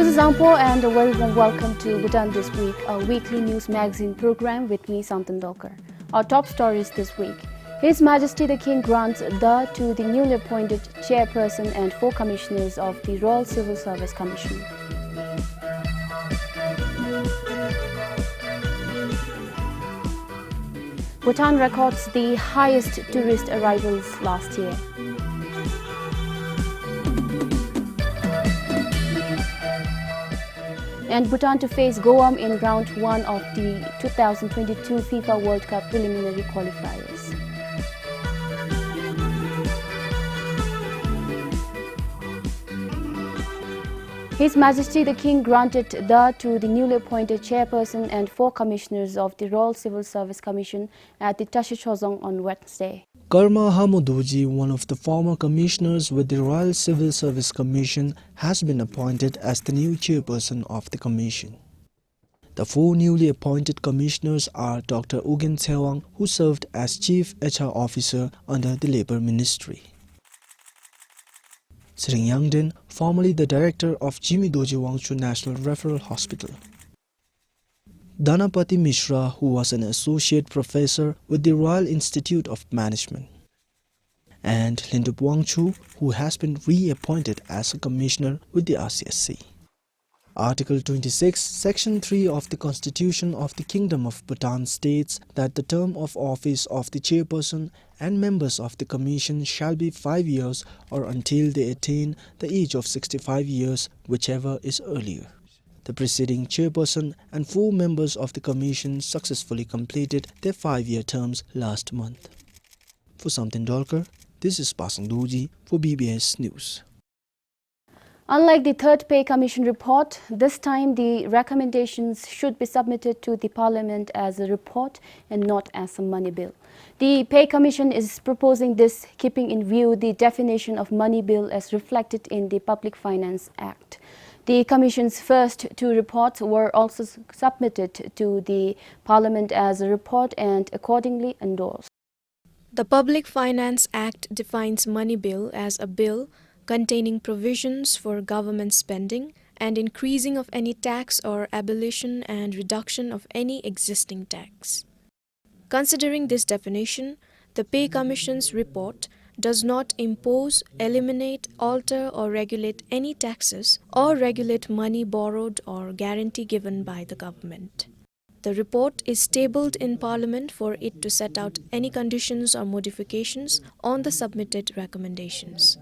This is Ampo and a very warm welcome to Bhutan This Week, a weekly news magazine program with me, Santandolkar. Our top stories this week. His Majesty the King grants the to the newly appointed chairperson and 4 commissioners of the Royal Civil Service Commission. Bhutan records the highest tourist arrivals last year. And Bhutan to face Guam in round 1 of the 2022 FIFA World Cup preliminary qualifiers. His Majesty the King granted the to the newly appointed chairperson and 4 commissioners of the Royal Civil Service Commission at the Tashichozong on Wednesday. Karma Hamudoji, one of the former commissioners with the Royal Civil Service Commission, has been appointed as the new chairperson of the commission. The 4 newly appointed commissioners are Dr. Ugen Tsewang, who served as Chief HR Officer under the Labour Ministry; Sring Yangden, formerly the Director of Jimidoji Wangchu National Referral Hospital; Dhanapati Mishra, who was an Associate Professor with the Royal Institute of Management; and Lindup Wangchu, who has been reappointed as a Commissioner with the RCSC. Article 26, Section 3 of the Constitution of the Kingdom of Bhutan states that the term of office of the chairperson and members of the Commission shall be 5 years or until they attain the age of 65 years, whichever is earlier. The preceding chairperson and 4 members of the Commission successfully completed their 5-year terms last month. For Santandolkar, this is Pasangdoji for BBS News. Unlike the Third Pay Commission report, this time the recommendations should be submitted to the Parliament as a report and not as a money bill. The Pay Commission is proposing this, keeping in view the definition of money bill as reflected in the Public Finance Act. The Commission's first 2 reports were also submitted to the Parliament as a report and accordingly endorsed. The Public Finance Act defines money bill as a bill containing provisions for government spending and increasing of any tax or abolition and reduction of any existing tax. Considering this definition, the Pay Commission's report does not impose, eliminate, alter or regulate any taxes or regulate money borrowed or guarantee given by the government. The report is tabled in Parliament for it to set out any conditions or modifications on the submitted recommendations.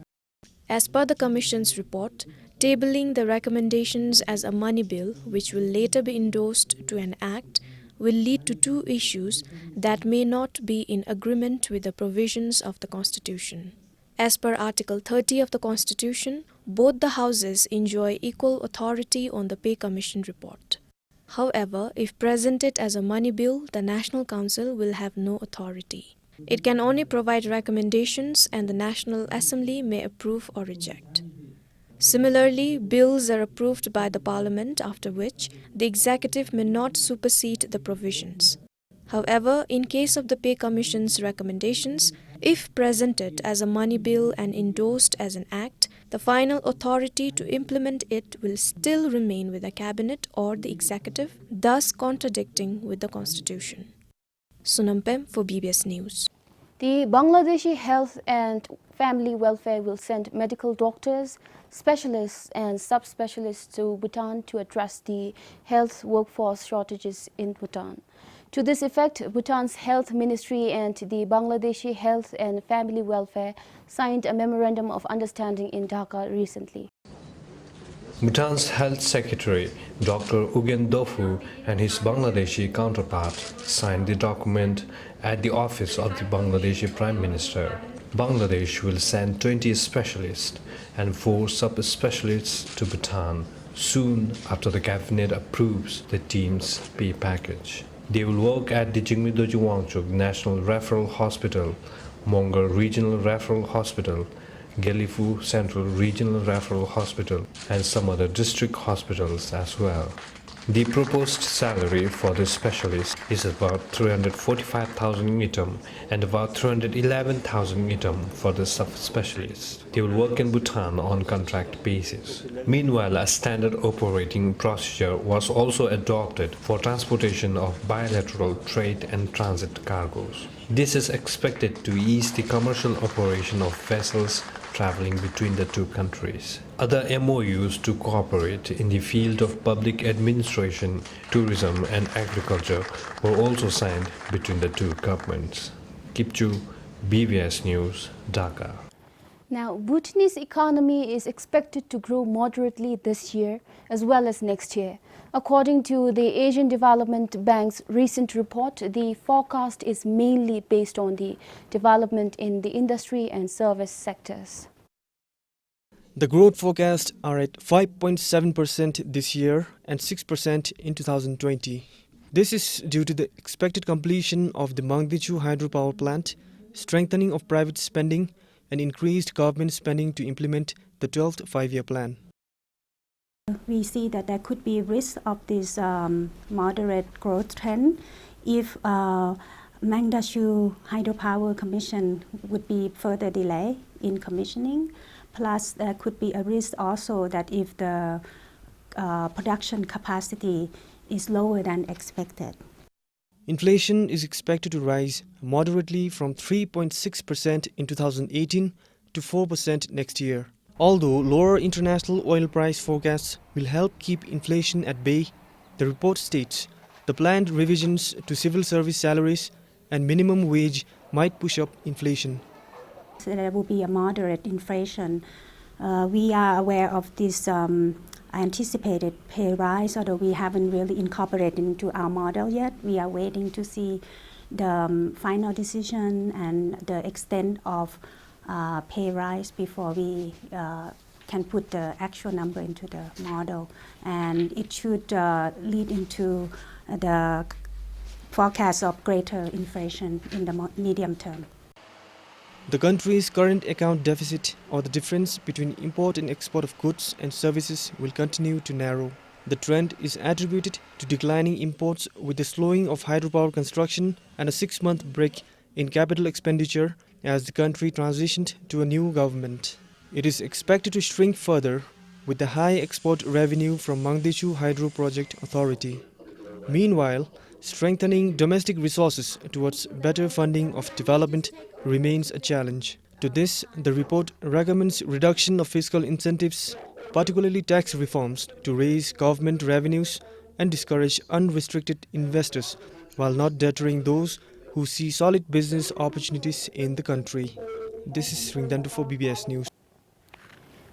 As per the Commission's report, tabling the recommendations as a money bill, which will later be endorsed to an act, will lead to 2 issues that may not be in agreement with the provisions of the Constitution. As per Article 30 of the Constitution, both the houses enjoy equal authority on the Pay Commission report. However, if presented as a money bill, the National Council will have no authority. It can only provide recommendations and the National Assembly may approve or reject. Similarly, bills are approved by the Parliament, after which the Executive may not supersede the provisions. However, in case of the Pay Commission's recommendations, if presented as a money bill and endorsed as an act, the final authority to implement it will still remain with the Cabinet or the Executive, thus contradicting with the Constitution. Sunampem for BBS News. The Bangladeshi Health and Family Welfare will send medical doctors, specialists and subspecialists to Bhutan to address the health workforce shortages in Bhutan. To this effect, Bhutan's Health Ministry and the Bangladeshi Health and Family Welfare signed a memorandum of understanding in Dhaka recently. Bhutan's Health Secretary, Dr. Ugen Dofu, and his Bangladeshi counterpart signed the document at the office of the Bangladeshi Prime Minister. Bangladesh will send 20 specialists and 4 sub-specialists to Bhutan soon after the Cabinet approves the team's pay package. They will work at the Jigmedoji Wangchuk National Referral Hospital, Mongar Regional Referral Hospital, Gelifu Central Regional Referral Hospital, and some other district hospitals as well. The proposed salary for the specialist is about 345,000 ngitam and about 311,000 ngitam for the subspecialist. They will work in Bhutan on contract basis. Meanwhile, a standard operating procedure was also adopted for transportation of bilateral trade and transit cargoes. This is expected to ease the commercial operation of vessels traveling between the two countries. Other MOUs to cooperate in the field of public administration, tourism and agriculture were also signed between the two governments. Kipchu, BBS News, Dhaka. Now, Bhutanese economy is expected to grow moderately this year as well as next year. According to the Asian Development Bank's recent report, the forecast is mainly based on the development in the industry and service sectors. The growth forecasts are at 5.7% this year and 6% in 2020. This is due to the expected completion of the Mangdechu hydropower plant, strengthening of private spending, and increased government spending to implement the 12th five-year plan. We see that there could be risk of this moderate growth trend if Mangdechu hydropower commission would be further delayed in commissioning. Plus, there could be a risk also that if the production capacity is lower than expected. Inflation is expected to rise moderately from 3.6% in 2018 to 4% next year. Although lower international oil price forecasts will help keep inflation at bay, the report states the planned revisions to civil service salaries and minimum wage might push up inflation. So there will be a moderate inflation. We are aware of this anticipated pay rise, although we haven't really incorporated into our model yet. We are waiting to see the final decision and the extent of pay rise before we can put the actual number into the model. And it should lead into the forecast of greater inflation in the medium term. The country's current account deficit, or the difference between import and export of goods and services, will continue to narrow. The trend is attributed to declining imports with the slowing of hydropower construction and a 6-month break in capital expenditure as the country transitioned to a new government. It is expected to shrink further with the high export revenue from Mangdechu Hydro Project Authority. Meanwhile, strengthening domestic resources towards better funding of development remains a challenge. To this, the report recommends reduction of fiscal incentives, particularly tax reforms, to raise government revenues and discourage unrestricted investors, while not deterring those who see solid business opportunities in the country. This is Ringdandu for BBS News.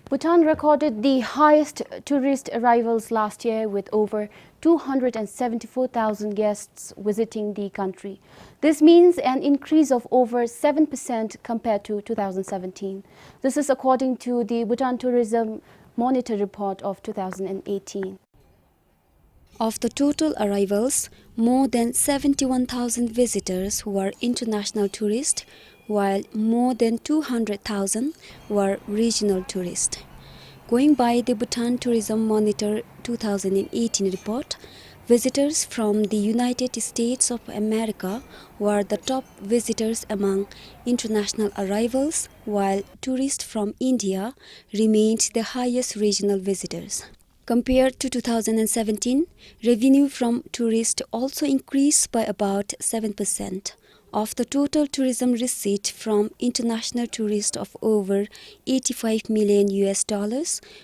Bhutan recorded the highest tourist arrivals last year with over 274,000 guests visiting the country. This means an increase of over 7% compared to 2017. This is according to the Bhutan Tourism Monitor Report of 2018. Of the total arrivals, more than 71,000 visitors were international tourists, while more than 200,000 were regional tourists. Going by the Bhutan Tourism Monitor 2018 report, visitors from the United States of America were the top visitors among international arrivals, while tourists from India remained the highest regional visitors. Compared to 2017, revenue from tourists also increased by about 7%. Of the total tourism receipt from international tourists of over $85 million,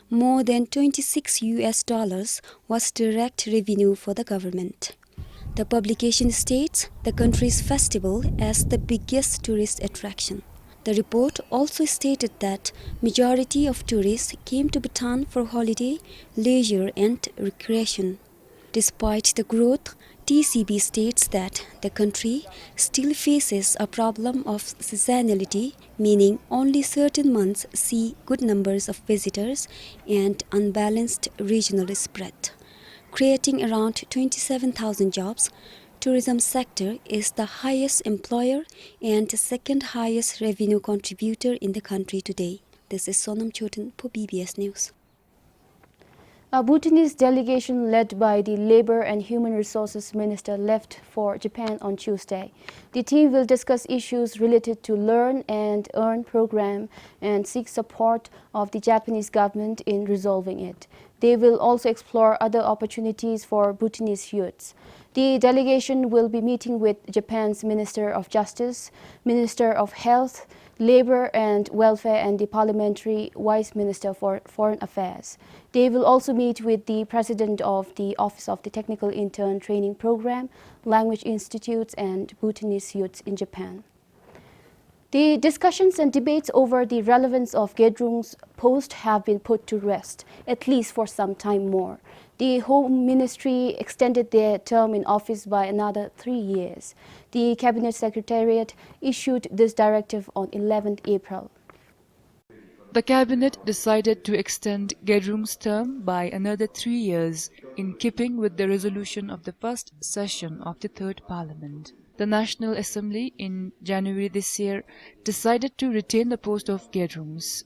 more than $26 was direct revenue for the government. The publication states the country's festival as the biggest tourist attraction. The report also stated that majority of tourists came to Bhutan for holiday, leisure and recreation. Despite the growth, TCB states that the country still faces a problem of seasonality, meaning only certain months see good numbers of visitors and unbalanced regional spread. Creating around 27,000 jobs, tourism sector is the highest employer and second highest revenue contributor in the country today. This is Sonam Chotan for BBS News. A Bhutanese delegation led by the Labour and Human Resources Minister left for Japan on Tuesday. The team will discuss issues related to Learn and Earn program and seek support of the Japanese government in resolving it. They will also explore other opportunities for Bhutanese youths. The delegation will be meeting with Japan's Minister of Justice, Minister of Health, Labour and Welfare and the Parliamentary Vice Minister for Foreign Affairs. They will also meet with the President of the Office of the Technical Intern Training Program, Language Institutes and Bhutanese youths in Japan. The discussions and debates over the relevance of Gedrung's post have been put to rest, at least for some time more. The Home Ministry extended their term in office by another 3 years. The Cabinet Secretariat issued this directive on 11th April. The Cabinet decided to extend Gedrung's term by another 3 years, in keeping with the resolution of the first session of the Third Parliament. The National Assembly in January this year decided to retain the post of Gedrungs.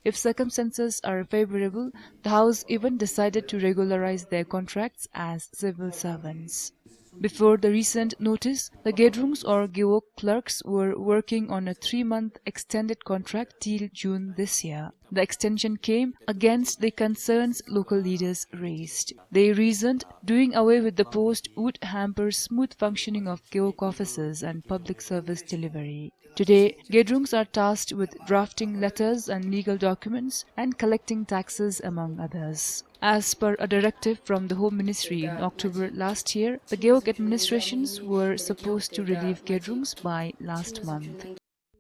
If circumstances are favorable, the House even decided to regularize their contracts as civil servants. Before the recent notice, the Gedrungs or Geok clerks were working on a 3-month extended contract till June this year. The extension came against the concerns local leaders raised. They reasoned doing away with the post would hamper smooth functioning of Geok offices and public service delivery. Today, Gedrungs are tasked with drafting letters and legal documents and collecting taxes, among others. As per a directive from the Home Ministry in October last year, the Geok administrations were supposed to relieve Gedrungs by last month.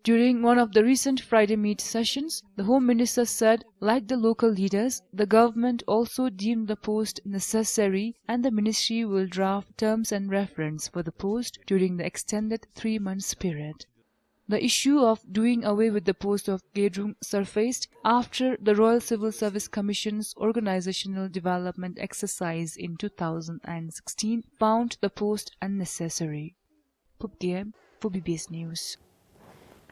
During one of the recent Friday meet sessions, the Home Minister said, like the local leaders, the government also deemed the post necessary and the ministry will draft terms and reference for the post during the extended 3 months period. The issue of doing away with the post of Gedrung surfaced after the Royal Civil Service Commission's organizational development exercise in 2016 found the post unnecessary. Pupdiem for BBS News.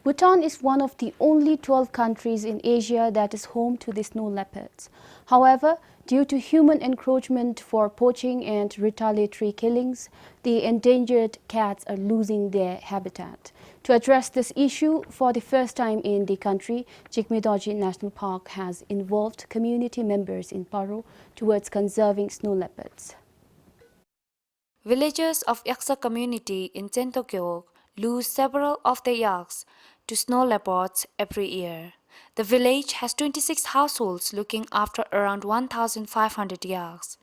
Bhutan is one of the only 12 countries in Asia that is home to the snow leopards. However, due to human encroachment for poaching and retaliatory killings, the endangered cats are losing their habitat. To address this issue, for the first time in the country, Jigmedoji National Park has involved community members in Paro towards conserving snow leopards. Villagers of Yaksa community in Tentokyo lose several of their yaks to snow leopards every year. The village has 26 households looking after around 1,500 yaks.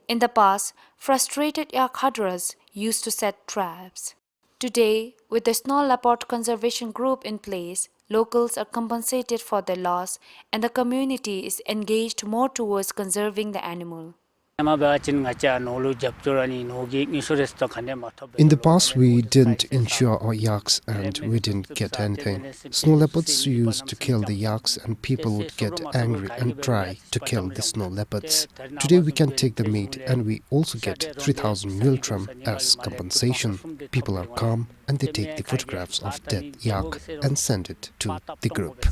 In the past, frustrated yak hunters used to set traps. Today, with the snow leopard conservation group in place, locals are compensated for their loss and the community is engaged more towards conserving the animal. In the past, we didn't insure our yaks and we didn't get anything. Snow leopards used to kill the yaks and people would get angry and try to kill the snow leopards. Today we can take the meat and we also get 3,000 miltram as compensation. People are calm and they take the photographs of dead yak and send it to the group.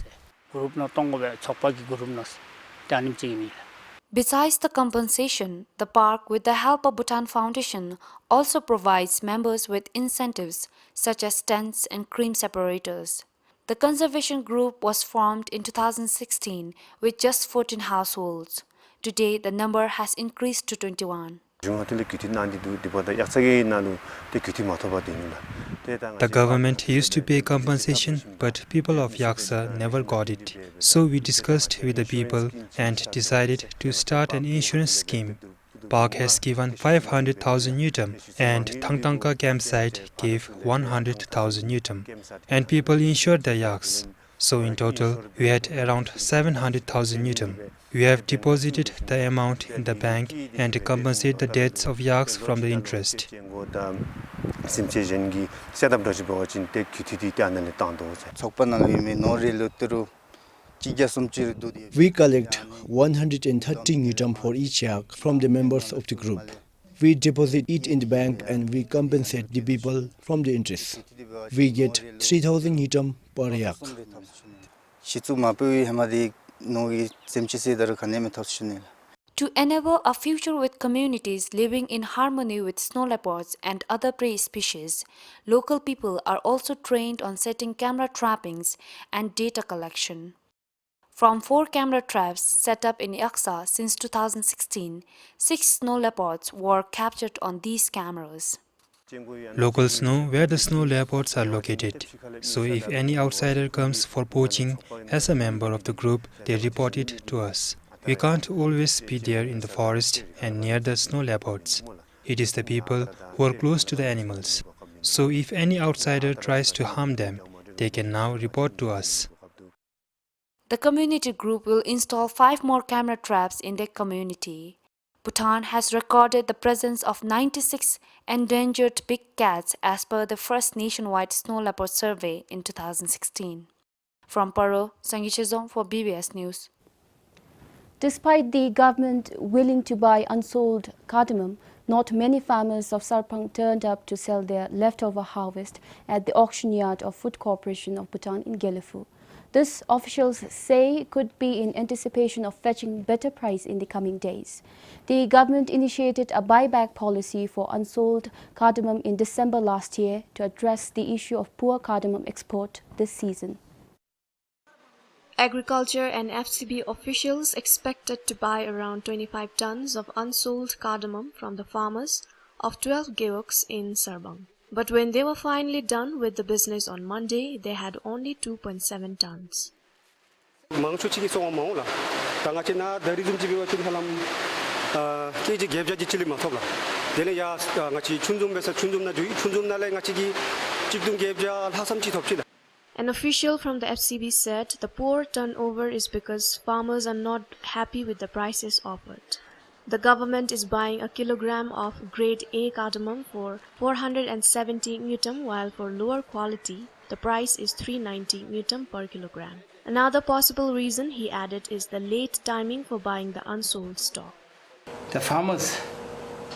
Besides the compensation, the park, with the help of Bhutan Foundation, also provides members with incentives such as tents and cream separators. The conservation group was formed in 2016 with just 14 households. Today, the number has increased to 21. The government used to pay compensation, but people of Yaksa never got it. So we discussed with the people and decided to start an insurance scheme. Park has given 500,000 Newton and Thangtangka campsite gave 100,000 Newton. And people insured their yaks. So in total, we had around 700,000 Newton. We have deposited the amount in the bank and compensate the deaths of yaks from the interest. We collect 130 Newton for each yak from the members of the group. We deposit it in the bank and we compensate the people from the interest. We get 3,000 Newton per yak. To enable a future with communities living in harmony with snow leopards and other prey species, local people are also trained on setting camera trappings and data collection. From 4 camera traps set up in Yaksa since 2016, 6 snow leopards were captured on these cameras. Locals know where the snow leopards are located, so if any outsider comes for poaching as a member of the group, they report it to us. We can't always be there in the forest and near the snow leopards. It is the people who are close to the animals. So if any outsider tries to harm them, they can now report to us. The community group will install 5 more camera traps in their community. Bhutan has recorded the presence of 96 endangered big cats as per the first nationwide snow leopard survey in 2016. From Paro, Sangichezong for BBS News. Despite the government willing to buy unsold cardamom, not many farmers of Sarpang turned up to sell their leftover harvest at the auction yard of Food Corporation of Bhutan in Gyelephu. This, officials say, could be in anticipation of fetching better price in the coming days. The government initiated a buyback policy for unsold cardamom in December last year to address the issue of poor cardamom export this season. Agriculture and FCB officials expected to buy around 25 tons of unsold cardamom from the farmers of 12 geoks in Sarbang. But when they were finally done with the business on Monday, they had only 2.7 tons. An official from the FCB said the poor turnover is because farmers are not happy with the prices offered. The government is buying a kilogram of grade A cardamom for 470 Newton, while for lower quality, the price is 390 Newton per kilogram. Another possible reason, he added, is the late timing for buying the unsold stock. The farmers,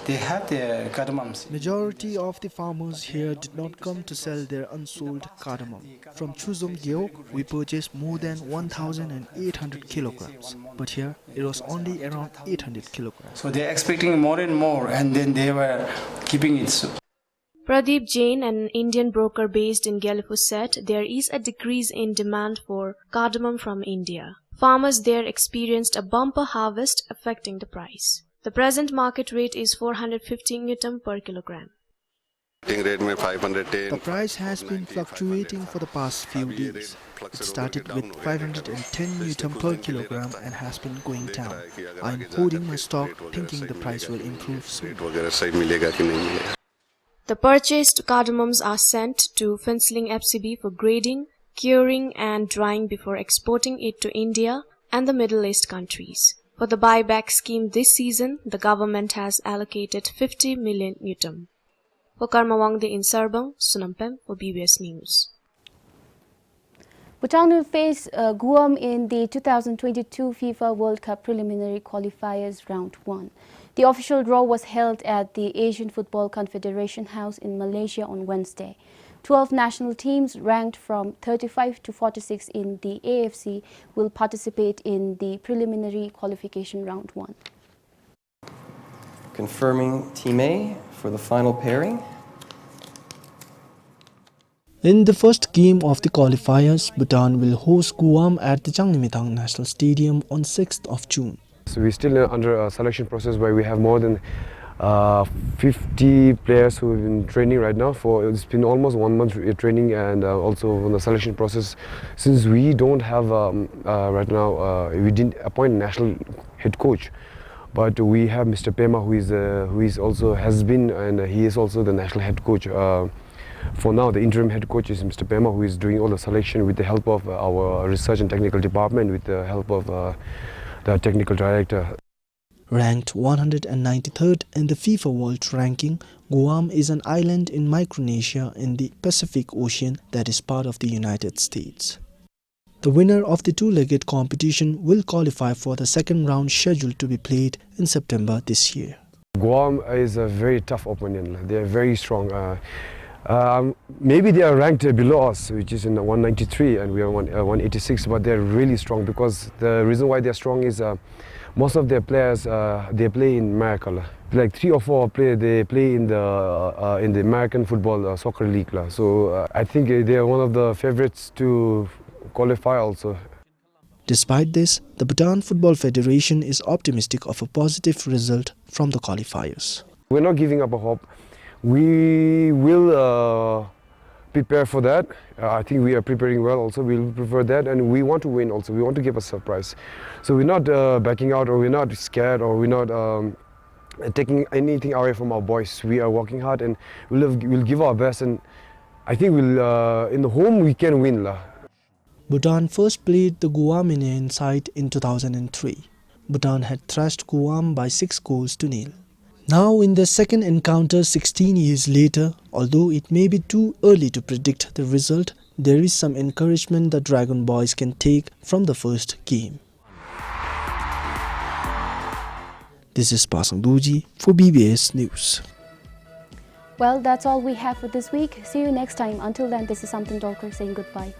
they have their cardamoms. Majority of the farmers here did not come to sell their unsold cardamom. From Chuzom Geok, we purchased more than 1,800 kilograms, but here it was only around 800 kilograms. So they're expecting more and more, and then they were keeping it. Pradeep Jain, an Indian broker based in Gyelephu, said there is a decrease in demand for cardamom from India. Farmers there experienced a bumper harvest affecting the price. The present market rate is 450 Newton per kilogram. The price has been fluctuating for the past few days. It started with 510 Newton per kilogram and has been going down. I'm holding my stock thinking the price will improve soon. The purchased cardamoms are sent to Fenceling FCB for grading, curing and drying before exporting it to India and the Middle East countries. For the buyback scheme this season, the government has allocated 50 million Newton. For Karmawangde in Sarbang, Sunampem for BBS News. Bhutan will face Guam in the 2022 FIFA World Cup preliminary qualifiers round 1. The official draw was held at the Asian Football Confederation House in Malaysia on Wednesday. 12 national teams ranked from 35 to 46 in the AFC will participate in the preliminary qualification round 1. Confirming Team A for the final pairing. In the first game of the qualifiers, Bhutan will host Guam at the Changnimitang National Stadium on 6th of June. So we're still under a selection process where we have more than 50 players who have been training right now. It's been almost 1 month training, and also on the selection process. Since we don't have right now, we didn't appoint a national head coach, but we have Mr. Pema, who is also has been, and he is also the national head coach. For now, the interim head coach is Mr. Pema, who is doing all the selection with the help of our research and technical department, with the help of the technical director. Ranked 193rd in the FIFA World Ranking, Guam is an island in Micronesia in the Pacific Ocean that is part of the United States. The winner of the two-legged competition will qualify for the second round scheduled to be played in September this year. Guam is a very tough opponent. They are very strong. Maybe they are ranked below us, which is in 193, and we are 186, but they're really strong, because the reason why they're strong is most of their players they play in America. Like 3 or 4 players they play in the American football soccer league. So I think they are one of the favorites to qualify also. Despite this, the Bhutan Football Federation is optimistic of a positive result from the qualifiers. We're not giving up a hope. We will prepare for that. I think we are preparing well also. We'll prefer that, and we want to win also. We want to give a surprise. So we're not backing out, or we're not scared, or we're not taking anything away from our boys. We are working hard, and we'll give our best, and I think we'll in the home we can win. Bhutan first played the Guamanian side in 2003. Bhutan had thrashed Guam by 6 goals to nil. Now in the second encounter 16 years later, although it may be too early to predict the result, there is some encouragement the Dragon Boys can take from the first game. This is Pasang Duji for BBS News. Well, that's all we have for this week. See you next time. Until then, this is Samtan Dolkar saying goodbye.